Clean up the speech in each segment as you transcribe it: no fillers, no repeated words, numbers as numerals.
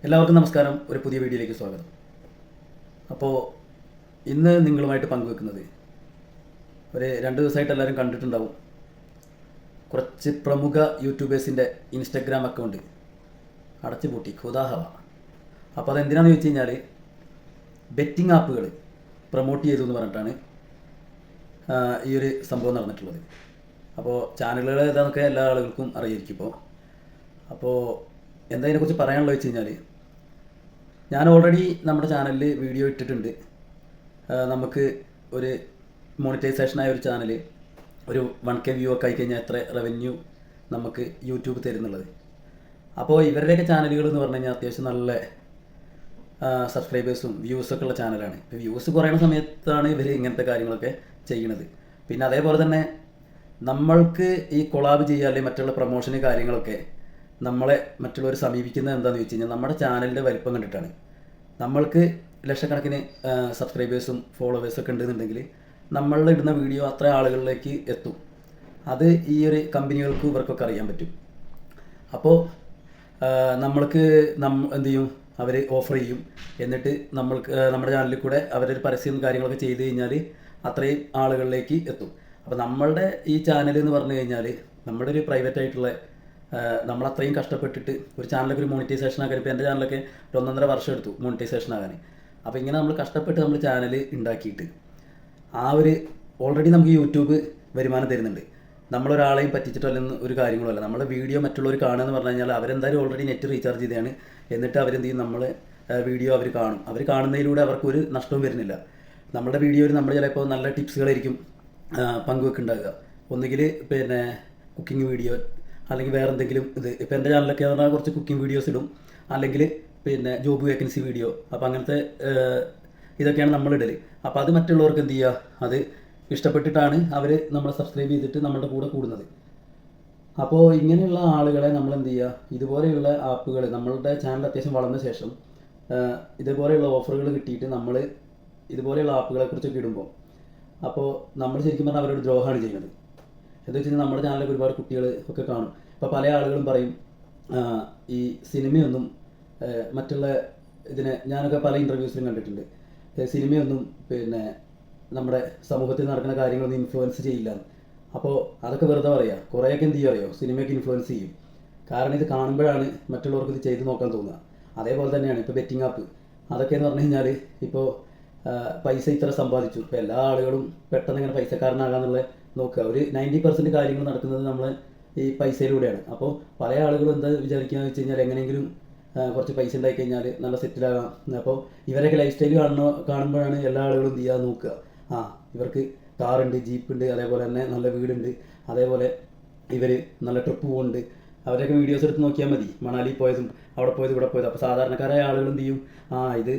എല്ലാവർക്കും നമസ്കാരം. ഒരു പുതിയ വീഡിയോയിലേക്ക് സ്വാഗതം. അപ്പോൾ ഇന്ന് നിങ്ങളുമായിട്ട് പങ്കുവെക്കുന്നത് ഒരു 2 ദിവസമായിട്ട് എല്ലാവരും കണ്ടിട്ടുണ്ടാവും, കുറച്ച് പ്രമുഖ യൂട്യൂബേഴ്സിൻ്റെ ഇൻസ്റ്റഗ്രാം അക്കൗണ്ട് അടച്ചുപൂട്ടി ഖുദാഹവ. അപ്പോൾ അതെന്തിനാണെന്ന് ചോദിച്ചു കഴിഞ്ഞാൽ ബെറ്റിംഗ് ആപ്പുകൾ പ്രൊമോട്ട് ചെയ്തു എന്ന് പറഞ്ഞിട്ടാണ് ഈ ഒരു സംഭവം നടന്നിട്ടുള്ളത്. അപ്പോൾ ചാനലുകൾ ഏതാണെന്നൊക്കെ എല്ലാ ആളുകൾക്കും അറിയായിരിക്കും. അപ്പോൾ എന്താ ഇതിനെക്കുറിച്ച് പറയാനുള്ളത് വെച്ച് കഴിഞ്ഞാൽ, ഞാൻ ഓൾറെഡി നമ്മുടെ ചാനലിൽ വീഡിയോ ഇട്ടിട്ടുണ്ട്. നമുക്ക് ഒരു മോണിറ്റൈസേഷനായ ഒരു ചാനൽ ഒരു 1K വ്യൂ ഒക്കെ ആയിക്കഴിഞ്ഞാൽ എത്ര റവന്യൂ നമുക്ക് യൂട്യൂബ് തരുന്നുള്ളത്. അപ്പോൾ ഇവരുടെയൊക്കെ ചാനലുകൾ എന്ന് പറഞ്ഞു കഴിഞ്ഞാൽ അത്യാവശ്യം നല്ല സബ്സ്ക്രൈബേഴ്സും വ്യൂസൊക്കെ ഉള്ള ചാനലാണ്. ഇപ്പോൾ വ്യൂസ് കുറയുന്ന സമയത്താണ് ഇവർ ഇങ്ങനത്തെ കാര്യങ്ങളൊക്കെ ചെയ്യണത്. പിന്നെ അതേപോലെ തന്നെ നമ്മൾക്ക് ഈ കൊളാബ് ചെയ്യുക അല്ലെങ്കിൽ മറ്റുള്ള പ്രൊമോഷന് കാര്യങ്ങളൊക്കെ നമ്മളെ മറ്റുള്ളവർ സമീപിക്കുന്നത് എന്താണെന്ന് വെച്ച് കഴിഞ്ഞാൽ നമ്മുടെ ചാനലിൻ്റെ വലിപ്പം കണ്ടിട്ടാണ്. നമ്മൾക്ക് ലക്ഷക്കണക്കിന് സബ്സ്ക്രൈബേഴ്സും ഫോളോവേഴ്സൊക്കെ ഉണ്ടെന്നുണ്ടെങ്കിൽ നമ്മളിടുന്ന വീഡിയോ അത്ര ആളുകളിലേക്ക് എത്തും. അത് ഈ ഒരു കമ്പനികൾക്കും ഇവർക്കൊക്കെ അറിയാൻ പറ്റും. അപ്പോൾ നമ്മൾക്ക് എന്ത് ചെയ്യും, അവർ ഓഫർ ചെയ്യും. എന്നിട്ട് നമ്മൾക്ക് നമ്മുടെ ചാനലിൽ കൂടെ അവരൊരു പരസ്യം കാര്യങ്ങളൊക്കെ ചെയ്ത് കഴിഞ്ഞാൽ അത്രയും ആളുകളിലേക്ക് എത്തും. അപ്പോൾ നമ്മളുടെ ഈ ചാനൽ എന്ന് പറഞ്ഞു കഴിഞ്ഞാൽ നമ്മുടെ ഒരു പ്രൈവറ്റ് ആയിട്ടുള്ള നമ്മളത്രയും കഷ്ടപ്പെട്ടിട്ട് ഒരു ചാനലൊക്കെ ഒരു മോണിറ്റൈസേഷൻ ആക്കാൻ, ഇപ്പോൾ എൻ്റെ ചാനലൊക്കെ 1.5 വർഷം എടുത്തു മോണിറ്റൈസേഷൻ ആകാൻ. അപ്പോൾ ഇങ്ങനെ നമ്മൾ കഷ്ടപ്പെട്ട് നമ്മൾ ചാനൽ ഉണ്ടാക്കിയിട്ട് ഒരു ഓൾറെഡി നമുക്ക് യൂട്യൂബ് വരുമാനം തരുന്നുണ്ട്. നമ്മളൊരാളെയും പറ്റിച്ചിട്ടോ അല്ലെങ്കിൽ ഒരു കാര്യങ്ങളുമല്ല. നമ്മുടെ വീഡിയോ മറ്റുള്ളവർ കാണുക എന്ന് പറഞ്ഞു കഴിഞ്ഞാൽ അവരെന്തായാലും ഓൾറെഡി നെറ്റ് റീചാർജ് ചെയ്തതാണ്. എന്നിട്ട് അവരെന്ത് ചെയ്യും, നമ്മൾ വീഡിയോ അവർ കാണും. അവർ കാണുന്നതിലൂടെ അവർക്കൊരു നഷ്ടവും വരുന്നില്ല. നമ്മുടെ വീഡിയോയിൽ നമ്മൾ ചിലപ്പോൾ നല്ല ടിപ്സുകളായിരിക്കും പങ്കുവെക്കുന്നുണ്ടാകുക. ഒന്നുകിൽ പിന്നെ കുക്കിംഗ് വീഡിയോ അല്ലെങ്കിൽ വേറെ എന്തെങ്കിലും ഇപ്പോൾ എൻ്റെ ചാനലൊക്കെ പറഞ്ഞാൽ കുറച്ച് കുക്കിംഗ് വീഡിയോസ് ഇടും, അല്ലെങ്കിൽ പിന്നെ ജോബ് വേക്കൻസി വീഡിയോ. അപ്പോൾ അങ്ങനത്തെ ഇതൊക്കെയാണ് നമ്മളിടൽ. അപ്പോൾ അത് മറ്റുള്ളവർക്ക് എന്ത് ചെയ്യുക, അത് ഇഷ്ടപ്പെട്ടിട്ടാണ് അവർ നമ്മളെ സബ്സ്ക്രൈബ് ചെയ്തിട്ട് നമ്മളുടെ കൂടെ കൂടുന്നത്. അപ്പോൾ ഇങ്ങനെയുള്ള ആളുകളെ നമ്മൾ എന്ത് ചെയ്യുക, ഇതുപോലെയുള്ള ആപ്പുകൾ നമ്മളുടെ ചാനൽ അത്യാവശ്യം വളർന്ന ശേഷം ഇതുപോലെയുള്ള ഓഫറുകൾ കിട്ടിയിട്ട് നമ്മൾ ഇതുപോലെയുള്ള ആപ്പുകളെക്കുറിച്ചൊക്കെ ഇടുമ്പോൾ അപ്പോൾ നമ്മൾ ശരിക്കും പറഞ്ഞാൽ അവരോട് ദ്രോഹമാണ് ചെയ്യുന്നത്. എന്താ വെച്ച് കഴിഞ്ഞാൽ നമ്മുടെ ചാനലിൽ ഒരുപാട് കുട്ടികൾ ഒക്കെ കാണും. ഇപ്പോൾ പല ആളുകളും പറയും ഈ സിനിമയൊന്നും മറ്റുള്ള ഇതിനെ, ഞാനൊക്കെ പല ഇൻ്റർവ്യൂസിലും കണ്ടിട്ടുണ്ട്, സിനിമയൊന്നും പിന്നെ നമ്മുടെ സമൂഹത്തിൽ നടക്കുന്ന കാര്യങ്ങളൊന്നും ഇൻഫ്ലുവൻസ് ചെയ്യില്ല. അപ്പോൾ അതൊക്കെ വെറുതെ പറയുക. കുറേയൊക്കെ എന്ത് ചെയ്യുക അറിയോ, സിനിമയൊക്കെ ഇൻഫ്ലുവൻസ് ചെയ്യും. കാരണം ഇത് കാണുമ്പോഴാണ് മറ്റുള്ളവർക്ക് ഇത് ചെയ്ത് നോക്കാൻ തോന്നുക. അതേപോലെ തന്നെയാണ് ഇപ്പോൾ ബെറ്റിംഗ് ആപ്പ്. അതൊക്കെ എന്ന് പറഞ്ഞു കഴിഞ്ഞാൽ ഇപ്പോൾ പൈസ ഇത്ര സമ്പാദിച്ചു, ഇപ്പോൾ എല്ലാ ആളുകളും പെട്ടെന്ന് ഇങ്ങനെ പൈസക്കാരനാകാന്നുള്ള നോക്കുക. ഒരു 90% കാര്യങ്ങൾ നടക്കുന്നത് നമ്മൾ ഈ പൈസയിലൂടെയാണ്. അപ്പോൾ പല ആളുകളും എന്താ വിചാരിക്കുക എന്ന് വെച്ച് കഴിഞ്ഞാൽ എങ്ങനെയെങ്കിലും കുറച്ച് പൈസ ഉണ്ടായി കഴിഞ്ഞാൽ നല്ല സെറ്റിലാകാം. അപ്പോൾ ഇവരൊക്കെ ലൈഫ് സ്റ്റൈൽ കാണുമ്പോഴാണ് എല്ലാ ആളുകളും എന്ത് ചെയ്യുക നോക്കുക. ഇവർക്ക് കാറുണ്ട്, ജീപ്പുണ്ട്, അതേപോലെ തന്നെ നല്ല വീടുണ്ട്, അതേപോലെ ഇവർ നല്ല ട്രിപ്പ് പോകുന്നുണ്ട്. അവരൊക്കെ വീഡിയോസ് എടുത്ത് നോക്കിയാൽ മതി, മണാലി പോയതും അവിടെ പോയത് ഇവിടെ പോയത്. അപ്പോൾ സാധാരണക്കാരായ ആളുകൾ എന്ത് ചെയ്യും, ഇത്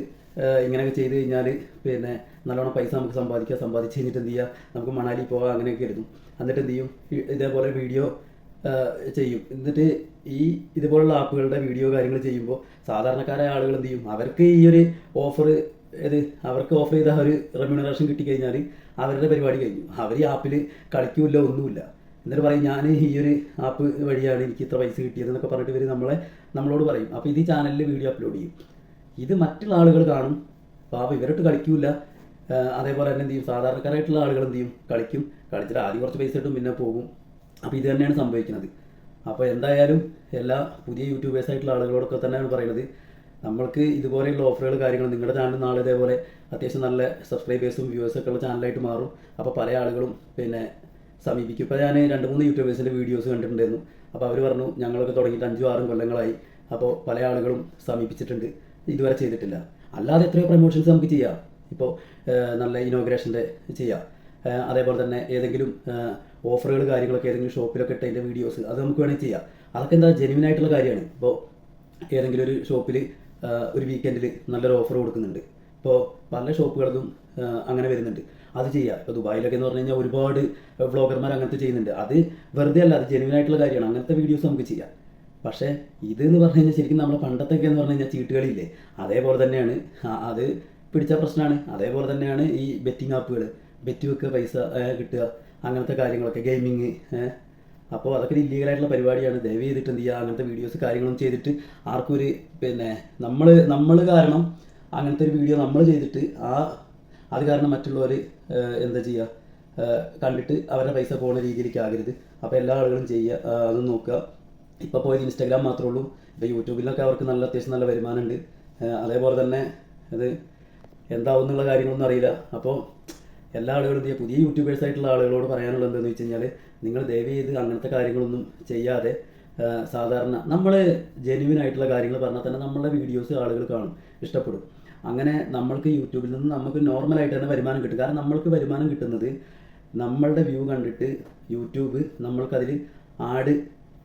ഇങ്ങനെയൊക്കെ ചെയ്ത് കഴിഞ്ഞാൽ പിന്നെ നല്ലോണം പൈസ നമുക്ക് സമ്പാദിച്ച് കഴിഞ്ഞിട്ട് എന്ത് ചെയ്യുക, നമുക്ക് മണാലി പോകാം, അങ്ങനെയൊക്കെ കരുതും. എന്നിട്ട് എന്ത് ചെയ്യും, ഇതേപോലെ വീഡിയോ ചെയ്യും. എന്നിട്ട് ഇതുപോലുള്ള ആപ്പുകളുടെ വീഡിയോ കാര്യങ്ങൾ ചെയ്യുമ്പോൾ സാധാരണക്കാരായ ആളുകൾ എന്ത് ചെയ്യും, അവർക്ക് ഈ ഒരു ഓഫർ അവർക്ക് ഓഫർ ചെയ്ത ഒരു റെമ്യൂണറേഷൻ കിട്ടിക്കഴിഞ്ഞാൽ അവരുടെ പരിപാടി കഴിഞ്ഞു. അവർ ഈ ആപ്പിൽ കളിക്കില്ല, ഒന്നുമില്ല. എന്നിട്ട് പറയും ഞാൻ ഈ ഒരു ആപ്പ് വഴിയാണ് എനിക്ക് ഇത്ര പൈസ കിട്ടിയത് എന്നൊക്കെ പറഞ്ഞിട്ട് ഇവർ നമ്മളോട് പറയും. അപ്പോൾ ഇത് ചാനലിൽ വീഡിയോ അപ്ലോഡ് ചെയ്യും. ഇത് മറ്റുള്ള ആളുകൾ കാണും. അപ്പോൾ ഇവരോട്ട് കളിക്കില്ല. അതേപോലെ തന്നെ എന്ത് ചെയ്യും, സാധാരണക്കാരായിട്ടുള്ള ആളുകൾ എന്ത് ചെയ്യും, കളിച്ചിട്ട് ആദ്യം കുറച്ച് പൈസ കിട്ടും, പിന്നെ പോകും. അപ്പോൾ ഇത് തന്നെയാണ് സംഭവിക്കുന്നത്. അപ്പോൾ എന്തായാലും എല്ലാ പുതിയ യൂട്യൂബേഴ്സായിട്ടുള്ള ആളുകളോടൊക്കെ തന്നെയാണ് പറയുന്നത്, നമ്മൾക്ക് ഇതുപോലെയുള്ള ഓഫറുകൾ കാര്യങ്ങൾ നിങ്ങളുടെ ചാനൽ നാളെ ഇതേപോലെ അത്യാവശ്യം നല്ല സബ്സ്ക്രൈബേഴ്സും വ്യൂവേഴ്സൊക്കെ ഉള്ള ചാനലായിട്ട് മാറും. അപ്പോൾ പല ആളുകളും പിന്നെ സമീപിക്കും. ഇപ്പോൾ ഞാൻ 2-3 യൂട്യൂബേഴ്സിൻ്റെ വീഡിയോസ് കണ്ടിട്ടുണ്ടായിരുന്നു. അപ്പോൾ അവർ പറഞ്ഞു ഞങ്ങളൊക്കെ തുടങ്ങിയിട്ട് 5-6 കൊല്ലങ്ങളായി. അപ്പോൾ പല ആളുകളും സമീപിച്ചിട്ടുണ്ട്, ഇതുവരെ ചെയ്തിട്ടില്ല. അല്ലാതെ എത്രയോ പ്രൊമോഷൻസ് നമുക്ക് ചെയ്യാം. ഇപ്പോൾ നല്ല ഇനോഗ്രേഷൻ്റെ ചെയ്യാം. അതേപോലെ തന്നെ ഏതെങ്കിലും ഓഫറുകൾ കാര്യങ്ങളൊക്കെ ഏതെങ്കിലും ഷോപ്പിലൊക്കെ ഇട്ടതിൻ്റെ വീഡിയോസ് അത് നമുക്ക് വേണമെങ്കിൽ ചെയ്യാം. അതൊക്കെ എന്താ ജെന്യുവൻ ആയിട്ടുള്ള കാര്യമാണ്. ഇപ്പോൾ ഏതെങ്കിലും ഒരു ഷോപ്പിൽ ഒരു വീക്കെൻഡിൽ നല്ലൊരു ഓഫർ കൊടുക്കുന്നുണ്ട്. ഇപ്പോൾ പല ഷോപ്പുകളിലും അങ്ങനെ വരുന്നുണ്ട്, അത് ചെയ്യാം. ഇപ്പോൾ ദുബായിലൊക്കെ എന്ന് പറഞ്ഞു കഴിഞ്ഞാൽ ഒരുപാട് വ്ളോഗർമാർ അങ്ങനത്തെ ചെയ്യുന്നുണ്ട്. അത് വെറുതെ അല്ല, അത് ജെന്യുവൻ ആയിട്ടുള്ള കാര്യമാണ്. അങ്ങനത്തെ വീഡിയോസ് നമുക്ക് ചെയ്യാം. പക്ഷേ ഇതെന്ന് പറഞ്ഞു കഴിഞ്ഞാൽ ശരിക്കും നമ്മളെ പണ്ടത്തൊക്കെ എന്ന് പറഞ്ഞു കഴിഞ്ഞാൽ ചീട്ടുകളില്ലേ, അതേപോലെ തന്നെയാണ്. അത് പിടിച്ച പ്രശ്നമാണ്. അതേപോലെ തന്നെയാണ് ഈ ബെറ്റിംഗ് ആപ്പുകൾ, ബെറ്റ് വെക്കുക, പൈസ കിട്ടുക, അങ്ങനത്തെ കാര്യങ്ങളൊക്കെ, ഗെയിമിങ്. അപ്പോൾ അതൊക്കെ ഒരു ഇല്ലീഗലായിട്ടുള്ള പരിപാടിയാണ്. ദയവ് ചെയ്തിട്ട് എന്ത് ചെയ്യുക, അങ്ങനത്തെ വീഡിയോസ് കാര്യങ്ങളും ചെയ്തിട്ട് ആർക്കും ഒരു പിന്നെ നമ്മൾ കാരണം അങ്ങനത്തെ ഒരു വീഡിയോ നമ്മൾ ചെയ്തിട്ട് അത് കാരണം മറ്റുള്ളവർ എന്താ ചെയ്യുക, കണ്ടിട്ട് അവരുടെ പൈസ പോകുന്ന രീതിയിലേക്ക് ആകരുത്. അപ്പോൾ എല്ലാ ആളുകളും ചെയ്യുക, അതും നോക്കുക. ഇപ്പോൾ പോയത് ഇൻസ്റ്റാഗ്രാം മാത്രമേ ഉള്ളൂ. ഇപ്പോൾ യൂട്യൂബിലൊക്കെ അവർക്ക് അത്യാവശ്യം നല്ല വരുമാനമുണ്ട്. അതേപോലെ തന്നെ അത് എന്താവും എന്നുള്ള കാര്യങ്ങളൊന്നും അറിയില്ല. അപ്പോൾ എല്ലാ ആളുകളും എന്ത് ചെയ്യുക, പുതിയ യൂട്യൂബേഴ്സായിട്ടുള്ള ആളുകളോട് പറയാനുള്ളത് എന്താണെന്ന് വെച്ച് കഴിഞ്ഞാൽ, നിങ്ങൾ ദയവ് ചെയ്ത് അങ്ങനത്തെ കാര്യങ്ങളൊന്നും ചെയ്യാതെ സാധാരണ നമ്മൾ ജെന്യുവൻ ആയിട്ടുള്ള കാര്യങ്ങൾ പറഞ്ഞാൽ തന്നെ നമ്മളുടെ വീഡിയോസ് ആളുകൾ കാണും, ഇഷ്ടപ്പെടും. അങ്ങനെ നമ്മൾക്ക് യൂട്യൂബിൽ നിന്ന് നമുക്ക് നോർമലായിട്ട് തന്നെ വരുമാനം കിട്ടും. കാരണം നമ്മൾക്ക് വരുമാനം കിട്ടുന്നത് നമ്മളുടെ വ്യൂ കണ്ടിട്ട് യൂട്യൂബ് നമ്മൾക്കതിൽ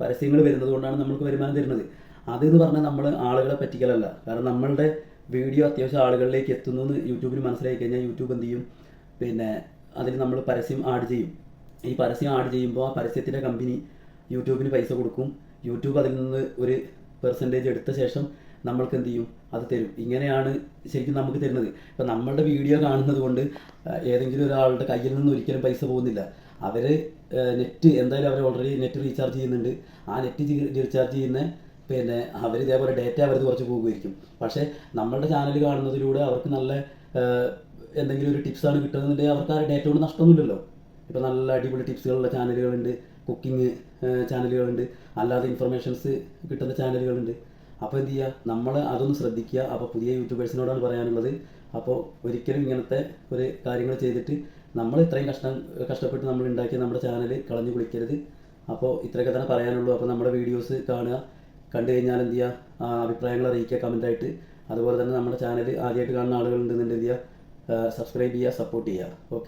പരസ്യങ്ങൾ വരുന്നത് കൊണ്ടാണ് നമ്മൾക്ക് വരുമാനം തരുന്നത്. അതെന്ന് പറഞ്ഞാൽ നമ്മൾ ആളുകളെ പറ്റിക്കലല്ല. കാരണം നമ്മളുടെ വീഡിയോ അത്യാവശ്യം ആളുകളിലേക്ക് എത്തുന്നു എന്ന് യൂട്യൂബിന് മനസ്സിലാക്കി കഴിഞ്ഞാൽ യൂട്യൂബ് എന്ത് ചെയ്യും, പിന്നെ അതിൽ നമ്മൾ പരസ്യം ആഡ് ചെയ്യും. ഈ പരസ്യം ആഡ് ചെയ്യുമ്പോൾ ആ പരസ്യത്തിൻ്റെ കമ്പനി യൂട്യൂബിന് പൈസ കൊടുക്കും. യൂട്യൂബ് അതിൽ നിന്ന് ഒരു പെർസെൻറ്റേജ് എടുത്ത ശേഷം നമ്മൾക്ക് എന്ത് ചെയ്യും, അത് തരും. ഇങ്ങനെയാണ് ശരിക്കും നമുക്ക് തരുന്നത്. ഇപ്പം നമ്മളുടെ വീഡിയോ കാണുന്നത് കൊണ്ട് ഏതെങ്കിലും ഒരാളുടെ കയ്യിൽ നിന്ന് ഒരിക്കലും പൈസ പോകുന്നില്ല. അവർ നെറ്റ് എന്തായാലും അവർ ഓൾറെഡി നെറ്റ് റീചാർജ് ചെയ്യുന്നുണ്ട്. ആ നെറ്റ് റീചാർജ് ചെയ്യുന്ന പിന്നെ അവർ ഇതേപോലെ ഡേറ്റ അവരത് കുറച്ച് പോകുമായിരിക്കും. പക്ഷേ നമ്മളുടെ ചാനൽ കാണുന്നതിലൂടെ അവർക്ക് നല്ല എന്തെങ്കിലും ഒരു ടിപ്സാണ് കിട്ടുന്നുണ്ടെങ്കിൽ അവർക്ക് ആ ഡേറ്റ കൊണ്ട് നഷ്ടമൊന്നുമില്ലല്ലോ. ഇപ്പോൾ നല്ല അടിപൊളി ടിപ്സുകളുള്ള ചാനലുകളുണ്ട്, കുക്കിംഗ് ചാനലുകളുണ്ട്, അല്ലാതെ ഇൻഫർമേഷൻസ് കിട്ടുന്ന ചാനലുകളുണ്ട്. അപ്പോൾ എന്ത് ചെയ്യുക, നമ്മൾ അതൊന്ന് ശ്രദ്ധിക്കുക. അപ്പോൾ പുതിയ യൂട്യൂബേഴ്സിനോടാണ് പറയാനുള്ളത്. അപ്പോൾ ഒരിക്കലും ഇങ്ങനത്തെ ഒരു കാര്യങ്ങൾ ചെയ്തിട്ട് നമ്മൾ ഇത്രയും കഷ്ടപ്പെട്ട് നമ്മൾ ഉണ്ടാക്കിയ നമ്മുടെ ചാനൽ കളഞ്ഞു കുളിക്കരുത്. അപ്പോൾ ഇത്രയൊക്കെ തന്നെ പറയാനുള്ളൂ. അപ്പോൾ നമ്മുടെ വീഡിയോസ് കാണുക, കണ്ടു കഴിഞ്ഞാൽ എന്ത് ചെയ്യുക, അഭിപ്രായങ്ങൾ അറിയിക്കുക കമൻറ്റായിട്ട്. അതുപോലെ തന്നെ നമ്മുടെ ചാനൽ ആദ്യമായിട്ട് കാണുന്ന ആളുകളുണ്ടെന്നുണ്ടെങ്കിൽ എന്ത് ചെയ്യുക, സബ്സ്ക്രൈബ് ചെയ്യുക, സപ്പോർട്ട് ചെയ്യുക. ഓക്കെ.